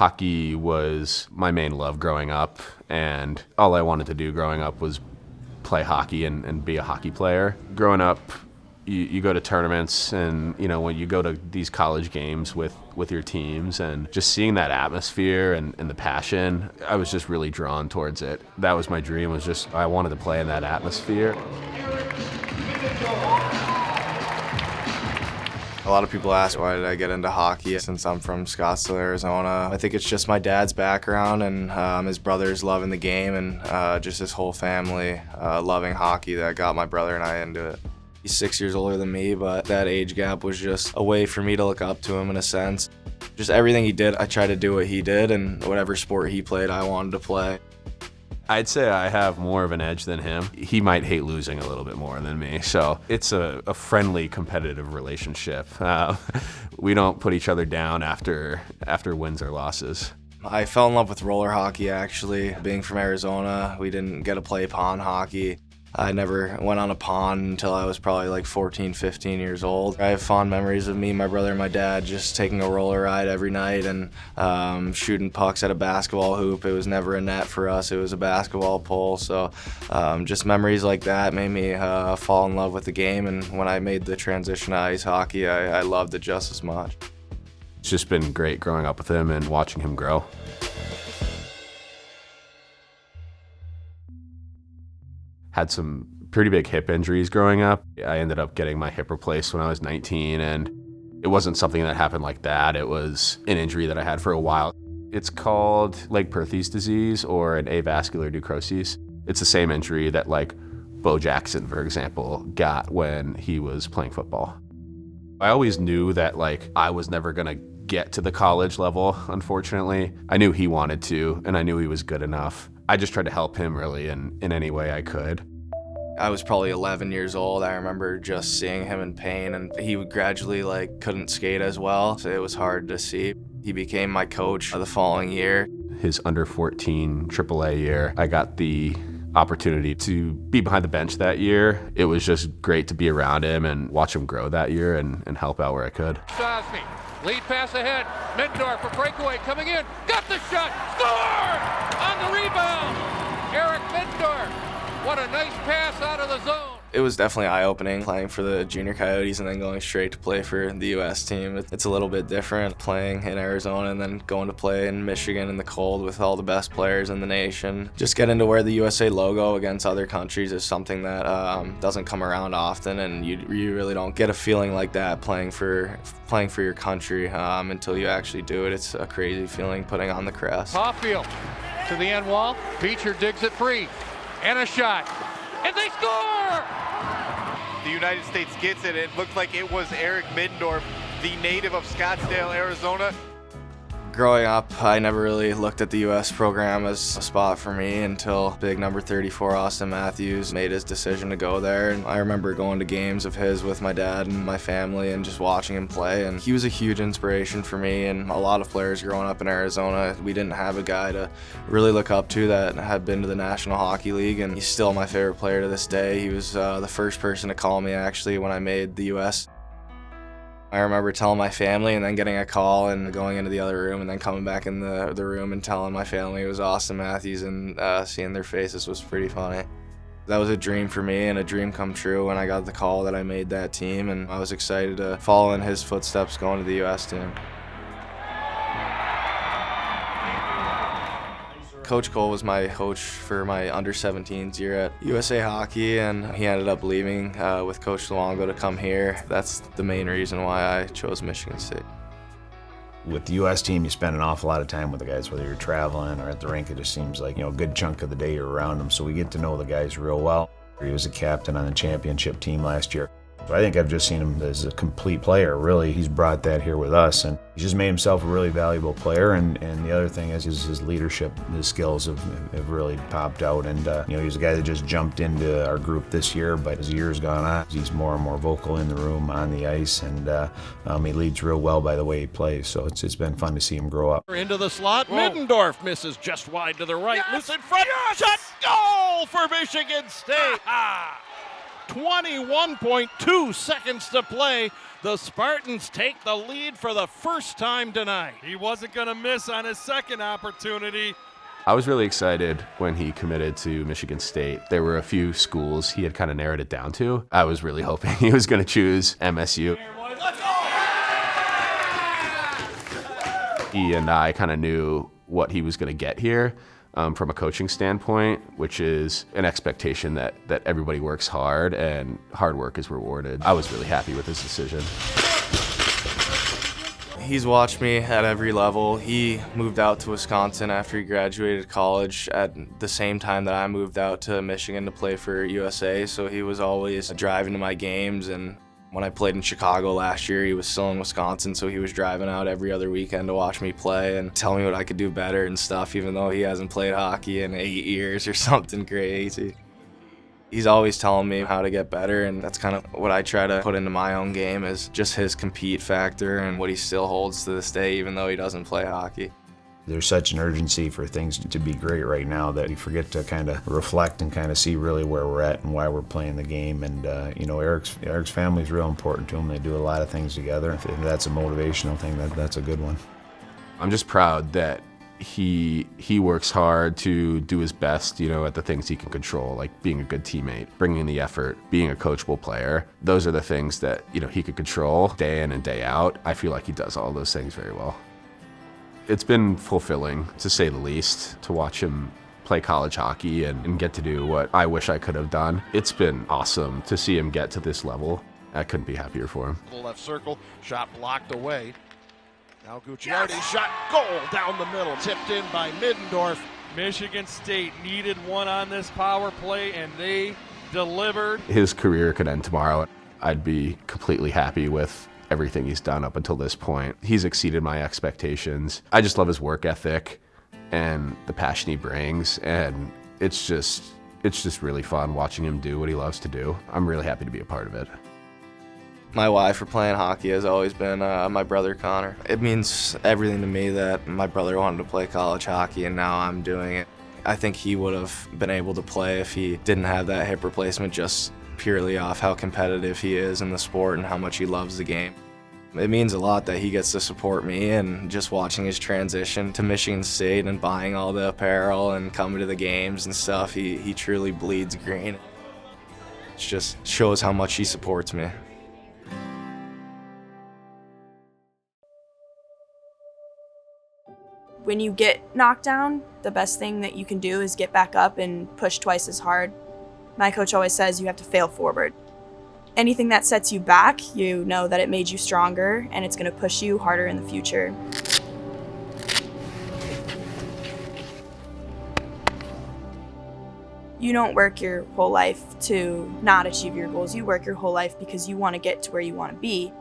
Hockey was my main love growing up, and all I wanted to do growing up was play hockey and be a hockey player. Growing up, you go to tournaments, and when you go to these college games with your teams, and just seeing that atmosphere and the passion, I was just really drawn towards it. That was my dream, I wanted to play in that atmosphere. A lot of people ask why did I get into hockey since I'm from Scottsdale, Arizona. I think it's just my dad's background and his brothers loving the game, and just his whole family loving hockey that got my brother and I into it. He's 6 years older than me, but that age gap was just a way for me to look up to him in a sense. Just everything he did, I tried to do what he did, and whatever sport he played, I wanted to play. I'd say I have more of an edge than him. He might hate losing a little bit more than me, so it's a friendly, competitive relationship. We don't put each other down after wins or losses. I fell in love with roller hockey, actually. Being from Arizona, we didn't get to play pond hockey. I never went on a pond until I was probably like 14, 15 years old. I have fond memories of me, my brother, and my dad just taking a roller ride every night and shooting pucks at a basketball hoop. It was never a net for us, it was a basketball pole. So just memories like that made me fall in love with the game, and when I made the transition to ice hockey, I loved it just as much. It's just been great growing up with him and watching him grow. Had some pretty big hip injuries growing up. I ended up getting my hip replaced when I was 19, and it wasn't something that happened like that. It was an injury that I had for a while. It's called Legg-Perthes disease or an avascular necrosis. It's the same injury that Bo Jackson, for example, got when he was playing football. I always knew that I was never gonna get to the college level, unfortunately. I knew he wanted to, and I knew he was good enough. I just tried to help him really in any way I could. I was probably 11 years old. I remember just seeing him in pain, and he would gradually couldn't skate as well, so it was hard to see. He became my coach the following year. His under 14 AAA year, I got the opportunity to be behind the bench that year. It was just great to be around him and watch him grow that year and help out where I could. Sosby, lead pass ahead. Mindorf for breakaway coming in. Got the shot. Score! On the rebound. Eric Mindorf. What a nice pass out of the zone. It was definitely eye-opening playing for the Junior Coyotes and then going straight to play for the U.S. team. It's a little bit different playing in Arizona and then going to play in Michigan in the cold with all the best players in the nation. Just getting to wear the USA logo against other countries is something that doesn't come around often, and you really don't get a feeling like that playing for your country until you actually do it. It's a crazy feeling putting on the crest. Caulfield to the end wall. Beecher digs it free. And a shot. And they score! The United States gets it. It looked like it was Eric Mindorf, the native of Scottsdale, Arizona. Growing up, I never really looked at the U.S. program as a spot for me until big number 34 Austin Matthews made his decision to go there. And I remember going to games of his with my dad and my family and just watching him play. And he was a huge inspiration for me and a lot of players growing up in Arizona. We didn't have a guy to really look up to that had been to the National Hockey League, and he's still my favorite player to this day. He was the first person to call me actually when I made the U.S. I remember telling my family and then getting a call and going into the other room and then coming back in the room and telling my family it was Austin Matthews, and seeing their faces was pretty funny. That was a dream for me and a dream come true when I got the call that I made that team, and I was excited to follow in his footsteps going to the U.S. team. Coach Cole was my coach for my under-17s year at USA Hockey, and he ended up leaving with Coach Luongo to come here. That's the main reason why I chose Michigan State. With the U.S. team, you spend an awful lot of time with the guys, whether you're traveling or at the rink. It just seems like, a good chunk of the day you're around them, so we get to know the guys real well. He was a captain on the championship team last year. So I think I've just seen him as a complete player, really. He's brought that here with us, and he's just made himself a really valuable player. And the other thing is his leadership, his skills have really popped out. And he's a guy that just jumped into our group this year, but as the year's gone on, he's more and more vocal in the room, on the ice, and he leads real well by the way he plays. So it's been fun to see him grow up. Into the slot. Whoa. Middendorf misses just wide to the right. Yes! Loose in front. Yes! Shot. Goal for Michigan State. 21.2 seconds to play. The Spartans take the lead for the first time tonight. He wasn't going to miss on his second opportunity. I was really excited when he committed to Michigan State. There were a few schools he had kind of narrowed it down to. I was really hoping he was going to choose MSU. He and I kind of knew what he was going to get here from a coaching standpoint, which is an expectation that everybody works hard and hard work is rewarded. I was really happy with his decision. He's watched me at every level. He moved out to Wisconsin after he graduated college at the same time that I moved out to Michigan to play for USA, so he was always driving to my games. And when I played in Chicago last year, he was still in Wisconsin, so he was driving out every other weekend to watch me play and tell me what I could do better and stuff, even though he hasn't played hockey in 8 years or something crazy. He's always telling me how to get better, and that's kind of what I try to put into my own game, is just his compete factor and what he still holds to this day, even though he doesn't play hockey. There's such an urgency for things to be great right now that you forget to kind of reflect and kind of see really where we're at and why we're playing the game. And you know, Eric's family is real important to him. They do a lot of things together. If that's a motivational thing, that's a good one. I'm just proud that he works hard to do his best, you know, at the things he can control, like being a good teammate, bringing the effort, being a coachable player. Those are the things that, you know, he could control day in and day out. I feel like he does all those things very well. It's been fulfilling, to say the least, to watch him play college hockey and get to do what I wish I could have done. It's been awesome to see him get to this level. I couldn't be happier for him. Left circle, shot blocked away. Now Gucciardi shot goal down the middle, tipped in by Middendorf. Michigan State needed one on this power play, and they delivered. His career could end tomorrow. I'd be completely happy with everything he's done up until this point. He's exceeded my expectations. I just love his work ethic and the passion he brings, and it's just really fun watching him do what he loves to do. I'm really happy to be a part of it. My why for playing hockey has always been my brother Connor. It means everything to me that my brother wanted to play college hockey and now I'm doing it. I think he would have been able to play if he didn't have that hip replacement, just purely off how competitive he is in the sport and how much he loves the game. It means a lot that he gets to support me, and just watching his transition to Michigan State and buying all the apparel and coming to the games and stuff, he truly bleeds green. It just shows how much he supports me. When you get knocked down, the best thing that you can do is get back up and push twice as hard. My coach always says you have to fail forward. Anything that sets you back, you know that it made you stronger and it's going to push you harder in the future. You don't work your whole life to not achieve your goals. You work your whole life because you want to get to where you want to be.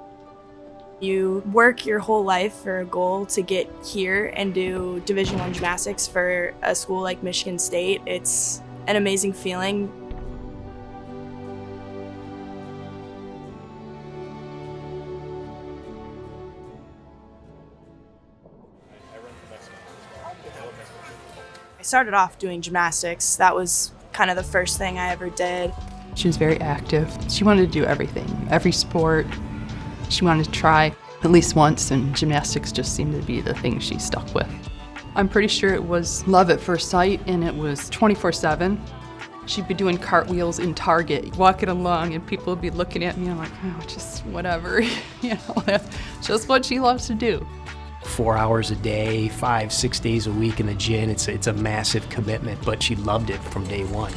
You work your whole life for a goal to get here and do Division I gymnastics for a school like Michigan State. It's an amazing feeling. I started off doing gymnastics. That was kind of the first thing I ever did. She was very active. She wanted to do everything, every sport. She wanted to try at least once, and gymnastics just seemed to be the thing she stuck with. I'm pretty sure it was love at first sight, and it was 24/7. She'd be doing cartwheels in Target, walking along, and people would be looking at me, and I'm like, oh, just whatever. You know, that's just what she loves to do. 4 hours a day, 5-6 days a week in the gym. It's a massive commitment, but she loved it from day one.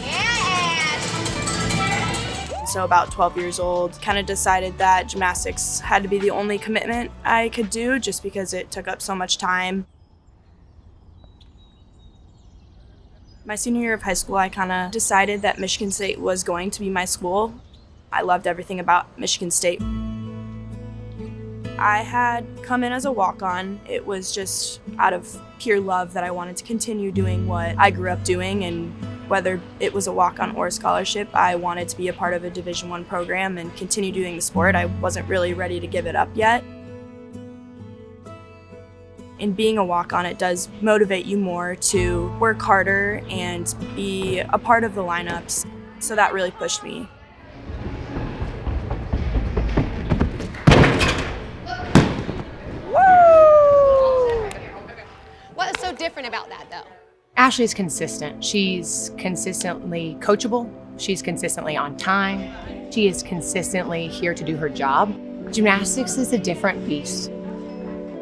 So about 12 years old, kind of decided that gymnastics had to be the only commitment I could do just because it took up so much time. My senior year of high school, I kind of decided that Michigan State was going to be my school. I loved everything about Michigan State. I had come in as a walk-on. It was just out of pure love that I wanted to continue doing what I grew up doing, and whether it was a walk-on or a scholarship, I wanted to be a part of a Division I program and continue doing the sport. I wasn't really ready to give it up yet. In being a walk-on, it does motivate you more to work harder and be a part of the lineups, so that really pushed me. different about that, though? Ashley's consistent. She's consistently coachable. She's consistently on time. She is consistently here to do her job. Gymnastics is a different beast.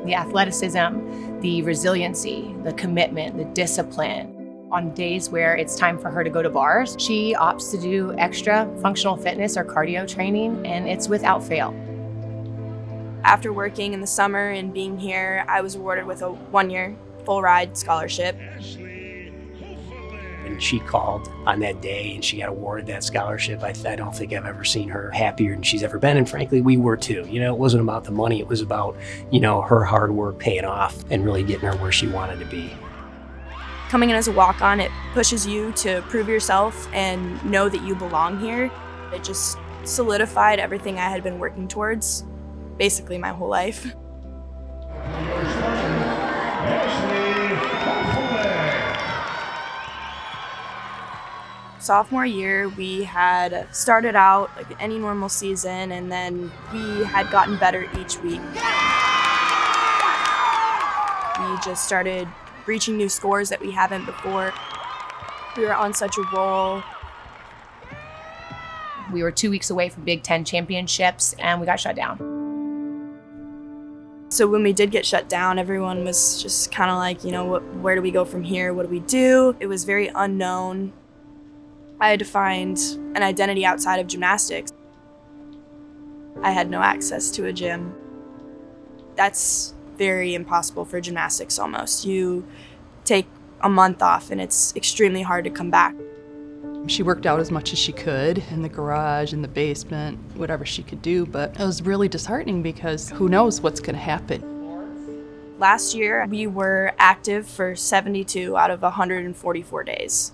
The athleticism, the resiliency, the commitment, the discipline. On days where it's time for her to go to bars, she opts to do extra functional fitness or cardio training, and it's without fail. After working in the summer and being here, I was awarded with a 1-year full ride scholarship. And she called on that day and she got awarded that scholarship. I don't think I've ever seen her happier than she's ever been. And frankly, we were too. It wasn't about the money. It was about, her hard work paying off and really getting her where she wanted to be. Coming in as a walk-on, it pushes you to prove yourself and know that you belong here. It just solidified everything I had been working towards, basically my whole life. Sophomore year, we had started out like any normal season, and then we had gotten better each week. We just started reaching new scores that we haven't before. We were on such a roll. We were 2 weeks away from Big Ten championships, and we got shut down. So when we did get shut down, everyone was just kind of like, where do we go from here? What do we do? It was very unknown. I had to find an identity outside of gymnastics. I had no access to a gym. That's very impossible for gymnastics almost. You take a month off and it's extremely hard to come back. She worked out as much as she could in the garage, in the basement, whatever she could do, but it was really disheartening because who knows what's going to happen. Last year, we were active for 72 out of 144 days.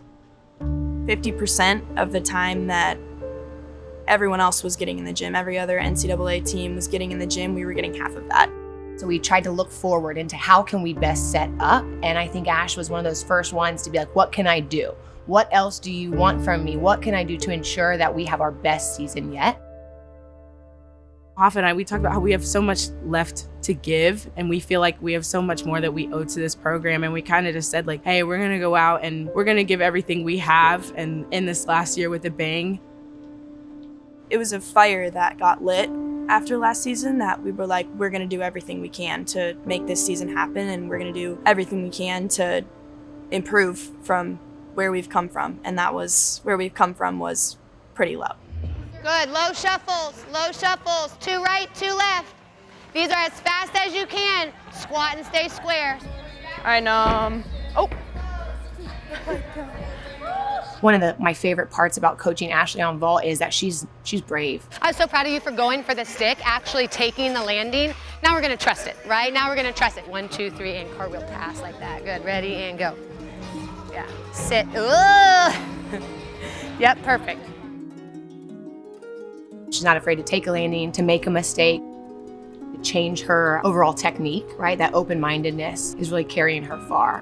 50% of the time that everyone else was getting in the gym, every other NCAA team was getting in the gym, we were getting half of that. So we tried to look forward into how can we best set up, and I think Ash was one of those first ones to be like, what can I do? What else do you want from me? What can I do to ensure that we have our best season yet? Often we talk about how we have so much left to give, and we feel like we have so much more that we owe to this program, and we kind of just said like, hey, we're gonna go out and we're gonna give everything we have, and in this last year with a bang. It was a fire that got lit after last season that we were like, we're gonna do everything we can to make this season happen, and we're gonna do everything we can to improve from where we've come from, and that was where we've come from was pretty low. Good, low shuffles, 2 right, 2 left. These are as fast as you can. Squat and stay square. All right, oh. One of my favorite parts about coaching Ashley on vault is that she's brave. I was so proud of you for going for the stick, actually taking the landing. Now we're gonna trust it, right? Now we're gonna trust it. 1, 2, 3, and cartwheel pass like that. Good, ready, and go. Yeah, sit, Yep, perfect. She's not afraid to take a landing, to make a mistake, to change her overall technique, right? That open-mindedness is really carrying her far.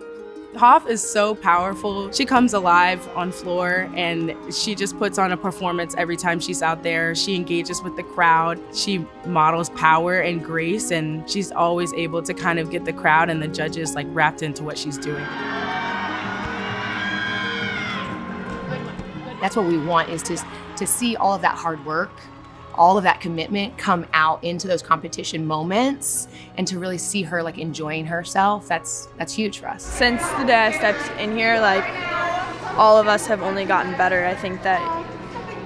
Hoff is so powerful. She comes alive on floor, and she just puts on a performance every time she's out there. She engages with the crowd. She models power and grace, and she's always able to kind of get the crowd and the judges like wrapped into what she's doing. That's what we want, is to see all of that hard work, all of that commitment come out into those competition moments, and to really see her like enjoying herself. That's huge for us. Since the day I stepped in here, like all of us have only gotten better. I think that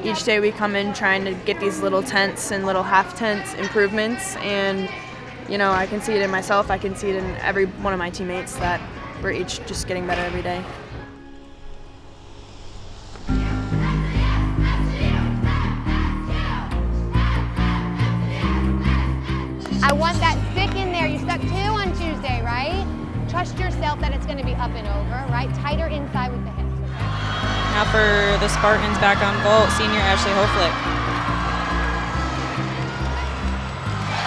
each day we come in trying to get these little tenths and little half tenths improvements, and I can see it in myself, I can see it in every one of my teammates that we're each just getting better every day. I want that stick in there. You stuck 2 on Tuesday, right? Trust yourself that it's going to be up and over, right? Tighter inside with the hips. Now for the Spartans back on vault, senior Ashley Hoflick.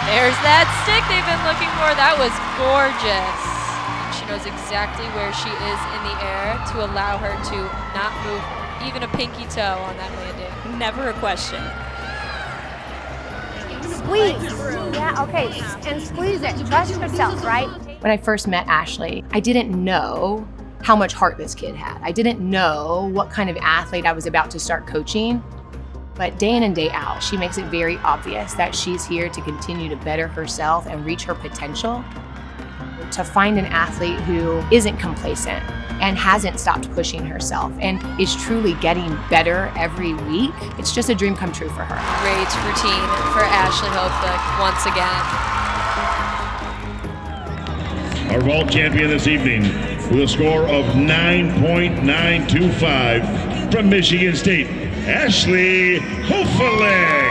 There's that stick they've been looking for. That was gorgeous. And she knows exactly where she is in the air to allow her to not move even a pinky toe on that landing. Never a question. Squeeze. Yeah, okay. And squeeze it. Trust yourself, right? When I first met Ashley, I didn't know how much heart this kid had. I didn't know what kind of athlete I was about to start coaching. But day in and day out, she makes it very obvious that she's here to continue to better herself and reach her potential. To find an athlete who isn't complacent and hasn't stopped pushing herself and is truly getting better every week, it's just a dream come true for her. Great routine for Ashley Hopefuck once again. Our vault champion this evening with a score of 9.925 from Michigan State, Ashley Hopefuck.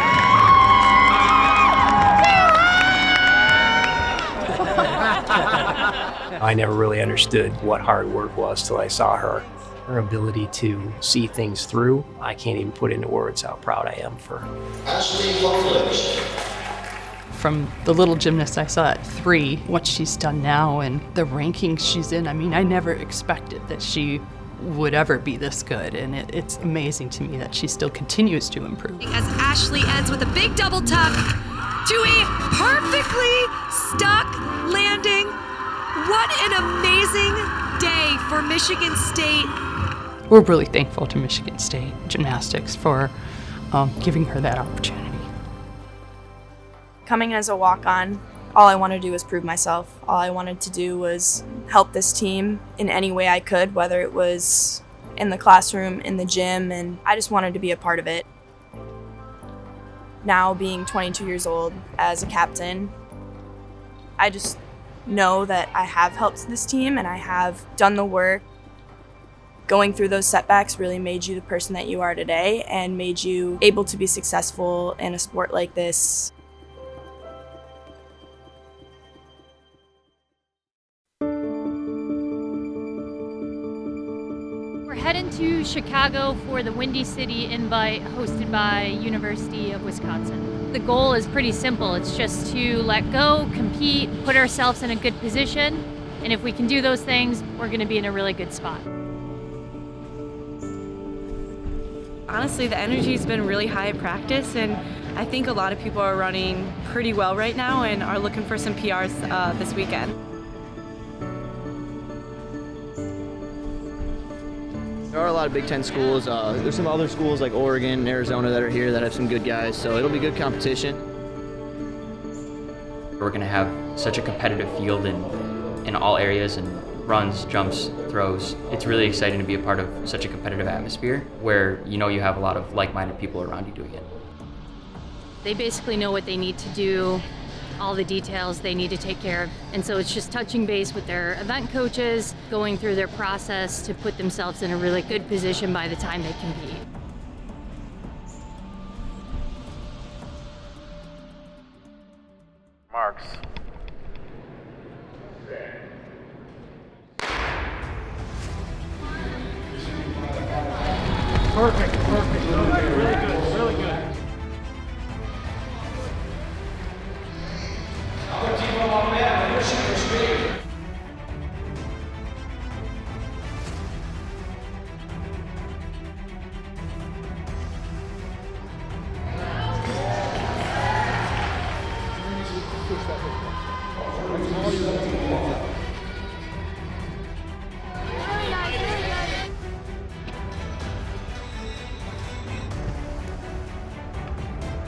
I never really understood what hard work was till I saw her. Her ability to see things through, I can't even put into words how proud I am for her. Ashley Hopefuck. From the little gymnast I saw at 3, what she's done now and the rankings she's in, I mean, I never expected that she would ever be this good, and it's amazing to me that she still continues to improve. As Ashley ends with a big double tuck to a perfectly stuck landing. What an amazing day for Michigan State. We're really thankful to Michigan State Gymnastics for giving her that opportunity. Coming as a walk-on, all I wanted to do was prove myself. All I wanted to do was help this team in any way I could, whether it was in the classroom, in the gym, and I just wanted to be a part of it. Now, being 22 years old as a captain, I just know that I have helped this team and I have done the work. Going through those setbacks really made you the person that you are today and made you able to be successful in a sport like this. We're heading to Chicago for the Windy City Invite hosted by University of Wisconsin. The goal is pretty simple. It's just to let go, compete, put ourselves in a good position, and if we can do those things, we're going to be in a really good spot. Honestly, the energy's been really high at practice, and I think a lot of people are running pretty well right now and are looking for some PRs this weekend. There are a lot of Big Ten schools. There's some other schools like Oregon and Arizona that are here that have some good guys, so it'll be good competition. We're going to have such a competitive field in all areas, and runs, jumps, throws. It's really exciting to be a part of such a competitive atmosphere where you know you have a lot of like-minded people around you doing it. They basically know what they need to do, all the details they need to take care of. And so it's just touching base with their event coaches, going through their process to put themselves in a really good position by the time they compete. Marks. Perfect, perfect. Really good, really good.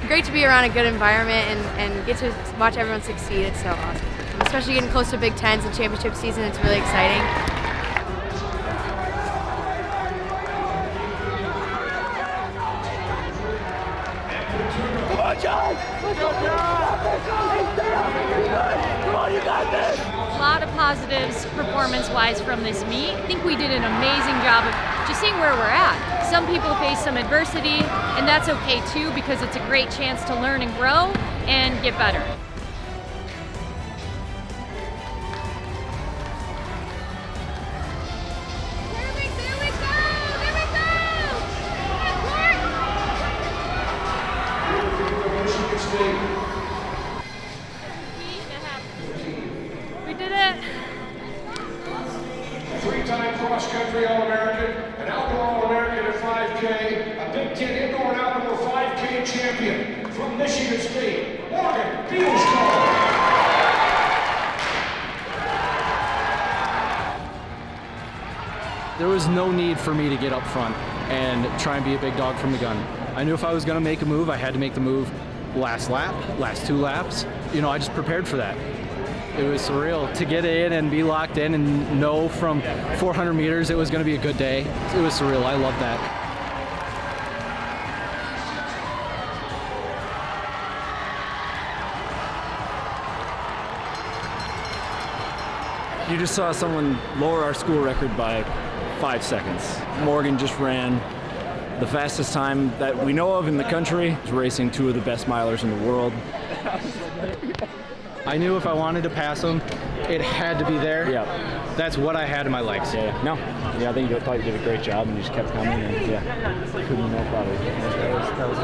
Great to be around a good environment and get to watch everyone succeed. It's so awesome. Especially getting close to Big Tens and championship season, it's really exciting. Come on, John! Come on, you got this! A lot of positives performance-wise from this meet. I think we did an amazing job of just seeing where we're at. Some people face some adversity, and that's okay too, because it's a great chance to learn and grow and get better. We did it. Three-time cross-country All-American, an outdoor All-American at 5K, a Big Ten indoor and outdoor 5K champion from Michigan State, Morgan Bealsdorf. There was no need for me to get up front and try and be a big dog from the gun. I knew if I was going to make a move, I had to make the move last lap, last 2 laps. I just prepared for that. It was surreal to get in and be locked in and know from 400 meters it was going to be a good day. It was surreal. I love that. You just saw someone lower our school record by 5 seconds. Morgan just ran the fastest time that we know of in the country. He's racing 2 of the best milers in the world. I knew if I wanted to pass him, it had to be there. Yeah. That's what I had in my legs. Yeah. No. Yeah, I think you thought you did a great job and you just kept coming and couldn't be more proud of you. That was